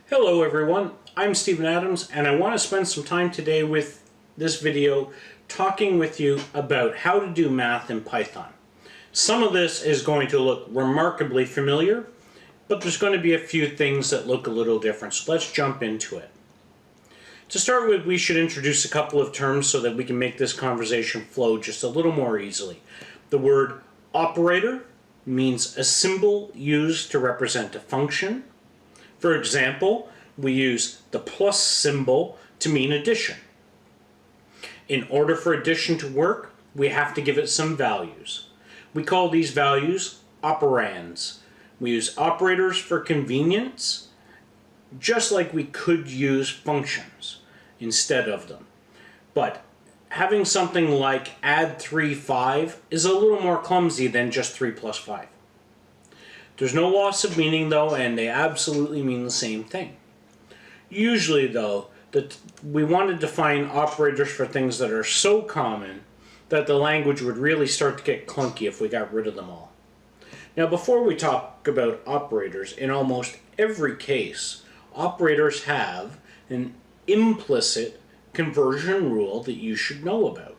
Hello everyone, I'm Stephen Adams and I want to spend some time today with this video talking with you about how to do math in Python. Some of this is going to look remarkably familiar, but there's going to be a few things that look a little different, so let's jump into it. To start with, we should introduce a couple of terms so that we can make this conversation flow just a little more easily. The word operator means a symbol used to represent a function. For example, we use the plus symbol to mean addition. In order for addition to work, we have to give it some values. We call these values operands. We use operators for convenience, just like we could use functions instead of them. But having something like add 3, 5 is a little more clumsy than just 3 plus 5. There's no loss of meaning though, and they absolutely mean the same thing. Usually though, we want to define operators for things that are so common that the language would really start to get clunky if we got rid of them all. Now before we talk about operators, in almost every case, operators have an implicit conversion rule that you should know about.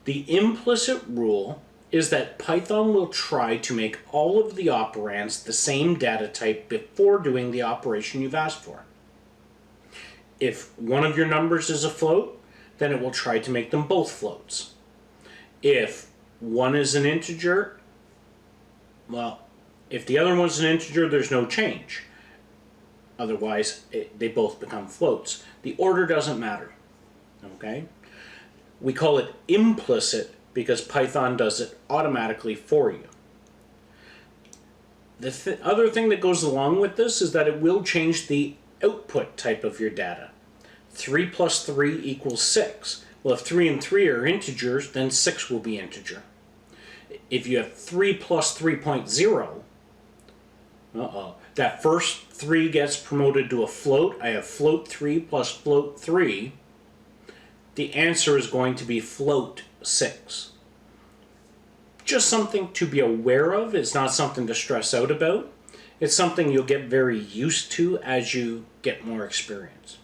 The implicit rule is that Python will try to make all of the operands the same data type before doing the operation you've asked for. If one of your numbers is a float, then it will try to make them both floats. If one is an integer, well, if the other one's an integer, there's no change. Otherwise, they both become floats. The order doesn't matter, okay? We call it implicit because Python does it automatically for you. The other thing that goes along with this is that it will change the output type of your data. 3 plus 3 equals 6. Well, if 3 and 3 are integers, then 6 will be integer. If you have 3 plus 3.0, that first 3 gets promoted to a float. I have float 3 plus float 3. The answer is going to be float 6. Just something to be aware of. It's not something to stress out about. It's something you'll get very used to as you get more experience.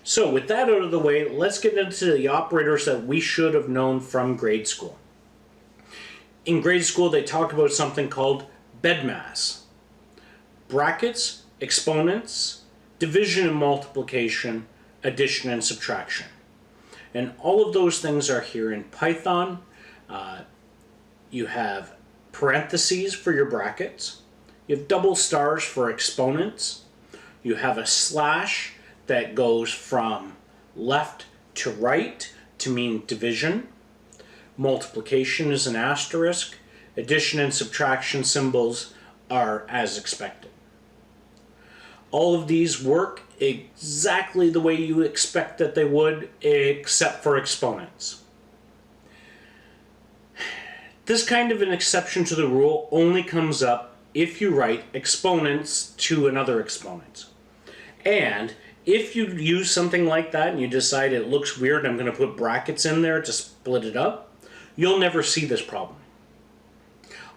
So with that out of the way, let's get into the operators that we should have known from grade school. In grade school, they talk about something called BEDMAS. Brackets, exponents, division and multiplication, addition and subtraction. And all of those things are here in Python. You have parentheses for your brackets. You have double stars for exponents. You have a slash that goes from left to right to mean division. Multiplication is an asterisk. Addition and subtraction symbols are as expected. All of these work exactly the way you expect that they would, except for exponents. This kind of an exception to the rule only comes up if you write exponents to another exponent. And if you use something like that and you decide it looks weird, I'm going to put brackets in there to split it up, you'll never see this problem.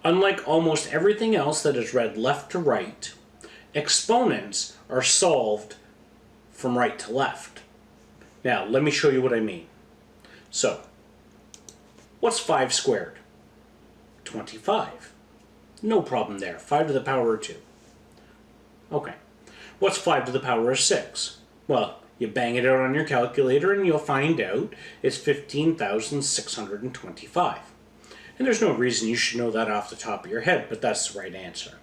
Unlike almost everything else that is read left to right, exponents are solved from right to left. Now, let me show you what I mean. So, what's 5 squared? 25. No problem there. 5 to the power of 2. Okay. What's 5 to the power of 6? Well, you bang it out on your calculator and you'll find out it's 15,625. And there's no reason you should know that off the top of your head, but that's the right answer.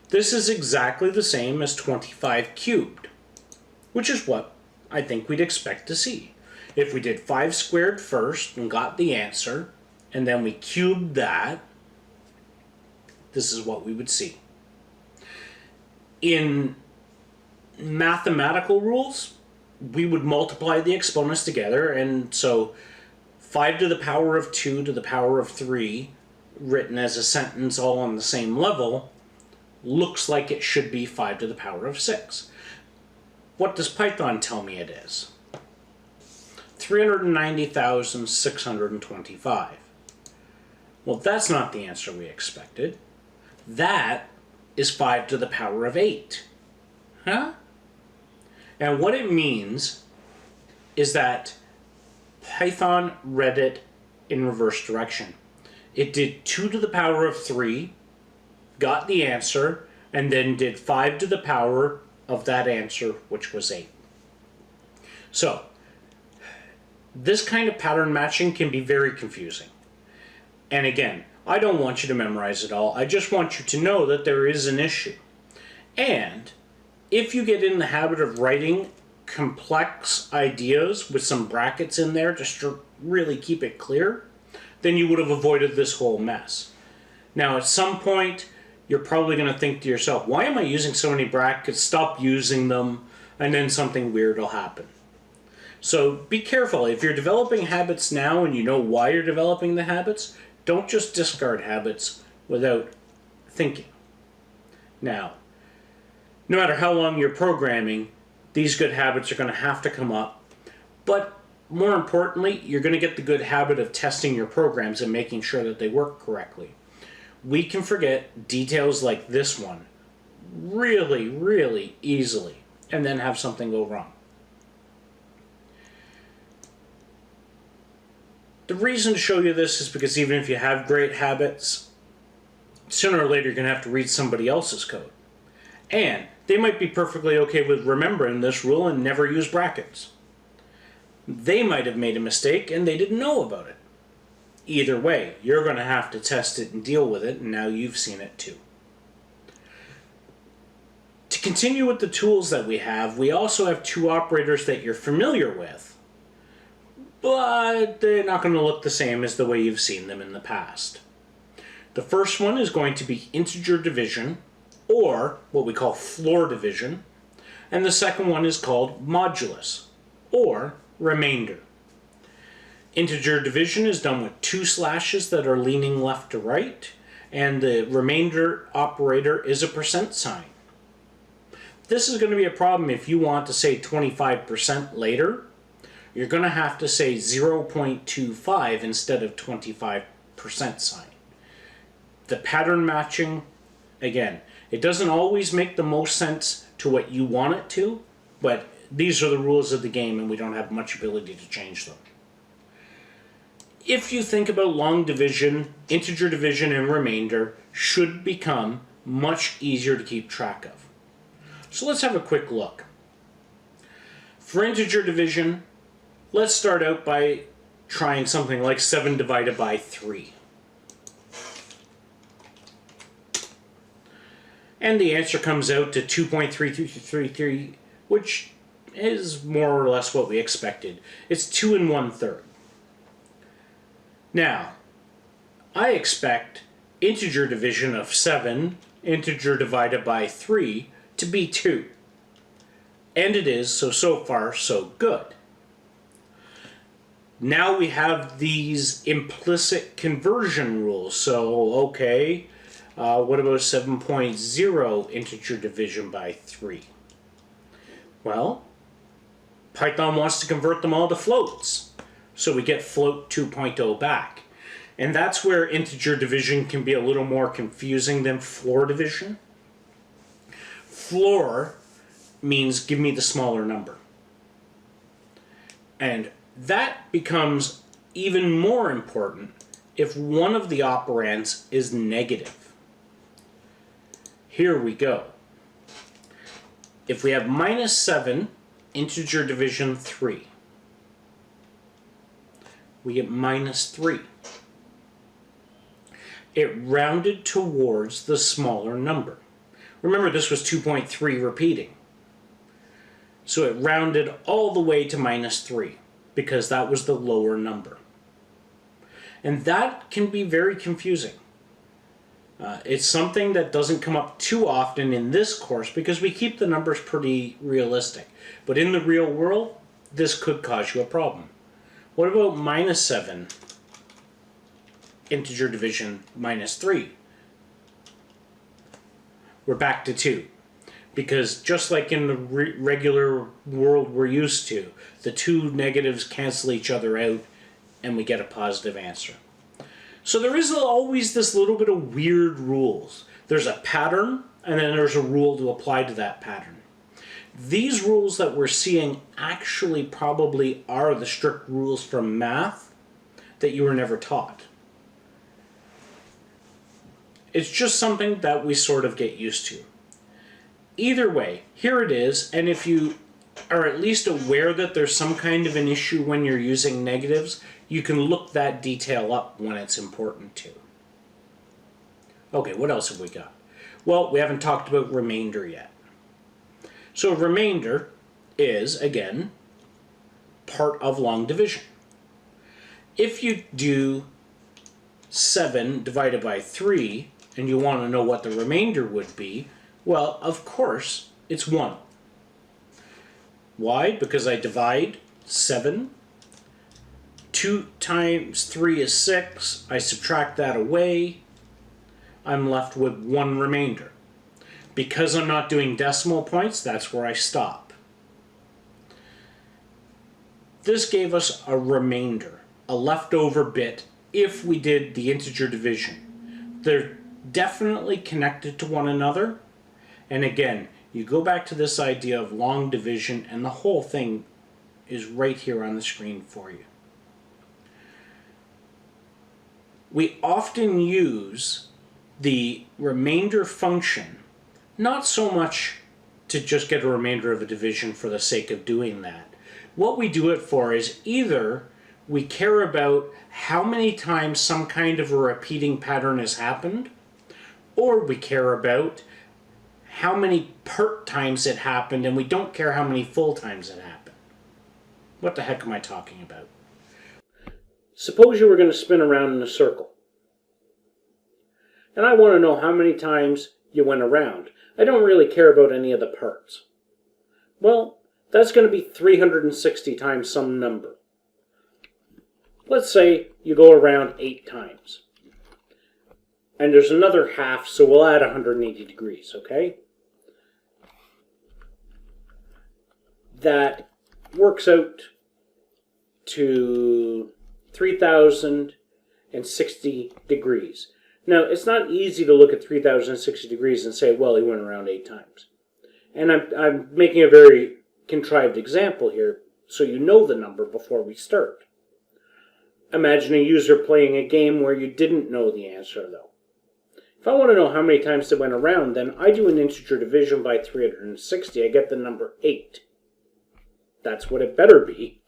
This is exactly the same as 25 cubed, which is what I think we'd expect to see. If we did 5 squared first and got the answer, and then we cubed that, this is what we would see. In mathematical rules, we would multiply the exponents together, and so 5 to the power of 2 to the power of 3, written as a sentence all on the same level, looks like it should be 5 to the power of 6. What does Python tell me it is? 390,625. Well, that's not the answer we expected. That is 5 to the power of 8. huh? And what it means is that Python read it in reverse direction. It did 2 to the power of 3, got the answer, and then did 5 to the power of that answer, which was 8. So, this kind of pattern matching can be very confusing. And again, I don't want you to memorize it all. I just want you to know that there is an issue. And if you get in the habit of writing complex ideas with some brackets in there just to really keep it clear, then you would have avoided this whole mess. Now, at some point, you're probably going to think to yourself, why am I using so many brackets? Stop using them, and then something weird will happen. So be careful. If you're developing habits now and you know why you're developing the habits, don't just discard habits without thinking. Now, no matter how long you're programming, these good habits are going to have to come up. But more importantly, you're going to get the good habit of testing your programs and making sure that they work correctly. We can forget details like this one really, really easily and then have something go wrong. The reason to show you this is because even if you have great habits, sooner or later you're going to have to read somebody else's code. And they might be perfectly okay with remembering this rule and never use brackets. They might have made a mistake and they didn't know about it. Either way, you're going to have to test it and deal with it, and now you've seen it too. To continue with the tools that we also have 2 operators that you're familiar with, but they're not going to look the same as the way you've seen them in the past. The first one is going to be integer division, or what we call floor division, and the second one is called modulus, or remainder. Integer division is done with 2 slashes that are leaning left to right, and the remainder operator is a percent sign. This is going to be a problem if you want to say 25% later. You're going to have to say 0.25 instead of 25% sign. The pattern matching, again, it doesn't always make the most sense to what you want it to, but these are the rules of the game and we don't have much ability to change them. If you think about long division, integer division and remainder should become much easier to keep track of. So let's have a quick look. For integer division, let's start out by trying something like 7 divided by 3. And the answer comes out to 2.3333, which is more or less what we expected. It's 2 1/3. Now, I expect integer division of 7, integer divided by 3, to be 2. And it is, so far, so good. Now we have these implicit conversion rules. So, okay, what about 7.0 integer division by 3? Well, Python wants to convert them all to floats. So we get float 2.0 back. And that's where integer division can be a little more confusing than floor division. Floor means give me the smaller number. And that becomes even more important if one of the operands is negative. Here we go. If we have -7, integer division 3, we get -3. It rounded towards the smaller number. Remember, this was 2.3 repeating. So it rounded all the way to -3 because that was the lower number. And that can be very confusing. It's something that doesn't come up too often in this course because we keep the numbers pretty realistic. But in the real world, this could cause you a problem. What about -7, integer division -3? We're back to 2. Because just like in the regular world we're used to, the 2 negatives cancel each other out and we get a positive answer. So there is always this little bit of weird rules. There's a pattern and then there's a rule to apply to that pattern. These rules that we're seeing actually probably are the strict rules from math that you were never taught. It's just something that we sort of get used to. Either way, here it is, and if you are at least aware that there's some kind of an issue when you're using negatives, you can look that detail up when it's important to. Okay, what else have we got? Well, we haven't talked about remainder yet. So remainder is, again, part of long division. If you do 7 divided by 3, and you want to know what the remainder would be, well, of course, it's 1. Why? Because I divide 7. 2 times 3 is 6. I subtract that away. I'm left with 1 remainder. Because I'm not doing decimal points, that's where I stop. This gave us a remainder, a leftover bit, if we did the integer division. They're definitely connected to one another. And again, you go back to this idea of long division, and the whole thing is right here on the screen for you. We often use the remainder function not so much to just get a remainder of a division for the sake of doing that. What we do it for is either we care about how many times some kind of a repeating pattern has happened, or we care about how many part times it happened, and we don't care how many full times it happened. What the heck am I talking about? Suppose you were going to spin around in a circle. And I want to know how many times you went around. I don't really care about any of the parts. Well, that's going to be 360 times some number. Let's say you go around 8 times. And there's another half, so we'll add 180 degrees, okay? That works out to 3,060 degrees. Now, it's not easy to look at 3,060 degrees and say, well, he went around 8 times. And I'm making a very contrived example here, so you know the number before we start. Imagine a user playing a game where you didn't know the answer, though. If I want to know how many times they went around, then I do an integer division by 360. I get the number 8. That's what it better be.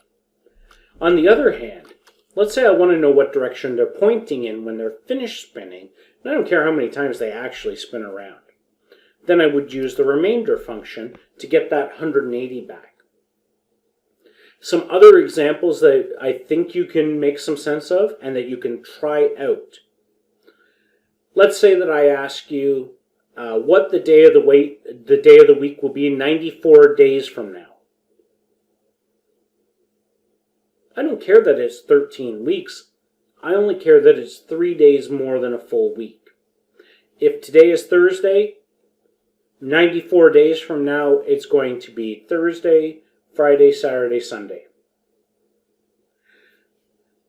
On the other hand, let's say I want to know what direction they're pointing in when they're finished spinning, and I don't care how many times they actually spin around. Then I would use the remainder function to get that 180 back. Some other examples that I think you can make some sense of and that you can try out. Let's say that I ask you what the day of the week will be 94 days from now. I don't care that it's 13 weeks. I only care that it's 3 days more than a full week. If today is Thursday, 94 days from now, it's going to be Thursday, Friday, Saturday, Sunday.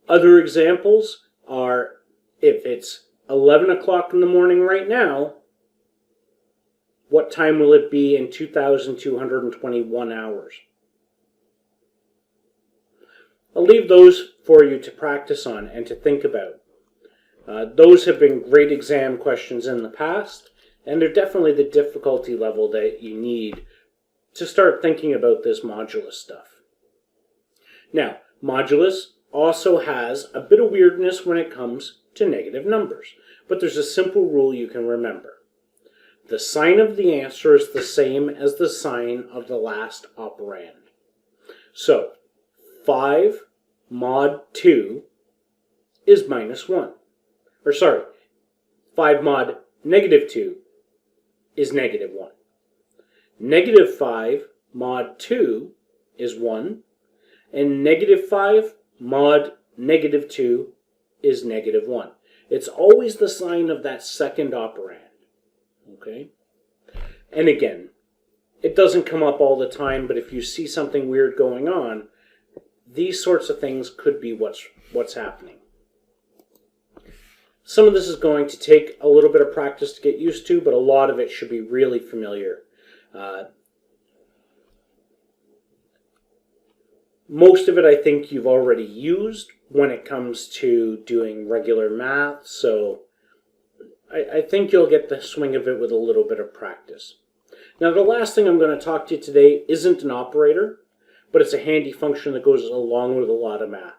Other examples are if it's 11 o'clock in the morning right now, what time will it be in 2,221 hours? I'll leave those for you to practice on and to think about. Those have been great exam questions in the past, and they're definitely the difficulty level that you need to start thinking about this modulus stuff. Now, modulus also has a bit of weirdness when it comes to negative numbers, but there's a simple rule you can remember. The sign of the answer is the same as the sign of the last operand. So, 5 mod 2 is minus 1. Or sorry, 5 mod negative 2 is negative 1. Negative 5 mod 2 is 1. And negative 5 mod negative 2 is negative 1. It's always the sign of that second operand. Okay? And again, it doesn't come up all the time, but if you see something weird going on, these sorts of things could be what's happening. Some of this is going to take a little bit of practice to get used to, but a lot of it should be really familiar. Most of it I think you've already used when it comes to doing regular math, so I think you'll get the swing of it with a little bit of practice. Now the last thing I'm going to talk to you today isn't an operator, but it's a handy function that goes along with a lot of math.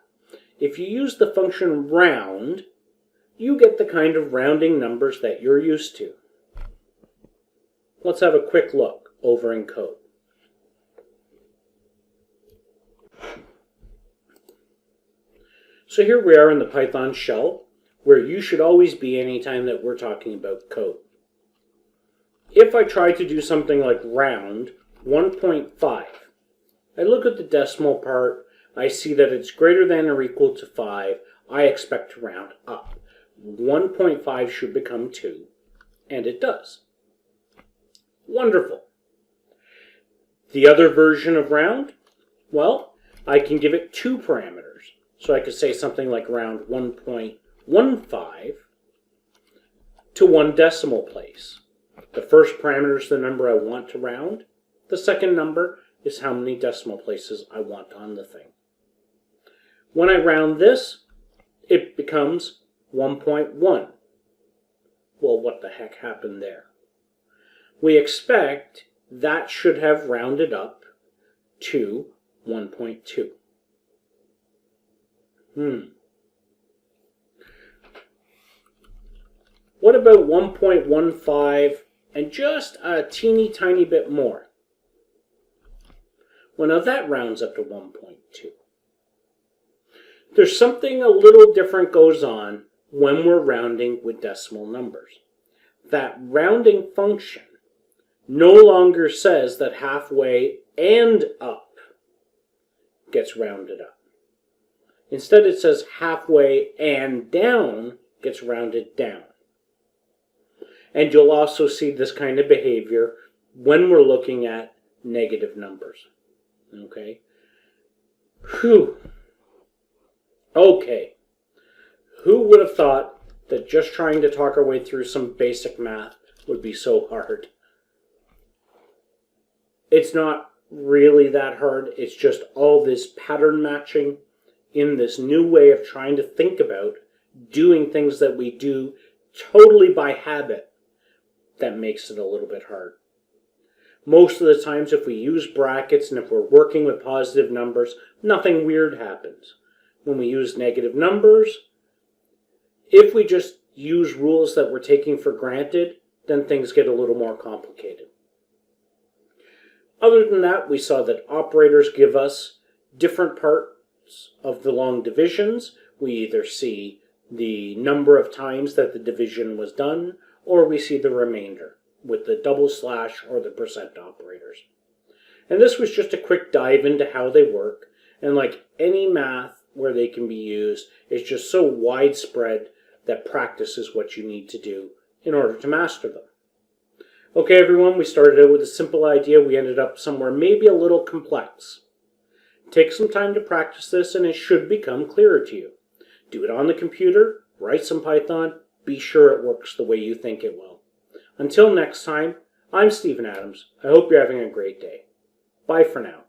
If you use the function round, you get the kind of rounding numbers that you're used to. Let's have a quick look over in code. So here we are in the Python shell, where you should always be anytime that we're talking about code. If I try to do something like round 1.5, I look at the decimal part, I see that it's greater than or equal to 5, I expect to round up. 1.5 should become 2, and it does. Wonderful. The other version of round, well, I can give it 2 parameters. So I could say something like round 1.15 to 1 decimal place. The first parameter is the number I want to round. The second number is how many decimal places I want on the thing. When I round this, it becomes 1.1. Well, what the heck happened there? We expect that should have rounded up to 1.2. What about 1.15 and just a teeny tiny bit more? Well, now that rounds up to 1.2. There's something a little different goes on when we're rounding with decimal numbers. That rounding function no longer says that halfway and up gets rounded up. Instead, it says halfway and down gets rounded down. And you'll also see this kind of behavior when we're looking at negative numbers. Okay? Whew. Okay. Who would have thought that just trying to talk our way through some basic math would be so hard? It's not really that hard. It's just all this pattern matching in this new way of trying to think about doing things that we do totally by habit that makes it a little bit hard. Most of the times if we use brackets and if we're working with positive numbers, nothing weird happens. When we use negative numbers, if we just use rules that we're taking for granted, then things get a little more complicated. Other than that, we saw that operators give us different parts of the long divisions. We either see the number of times that the division was done, or we see the remainder with the double slash or the percent operators. And this was just a quick dive into how they work, and like any math where they can be used, it's just so widespread that practice is what you need to do in order to master them. Okay everyone, we started out with a simple idea, we ended up somewhere maybe a little complex. Take some time to practice this and it should become clearer to you. Do it on the computer, write some Python, be sure it works the way you think it will. Until next time, I'm Stephen Adams. I hope you're having a great day. Bye for now.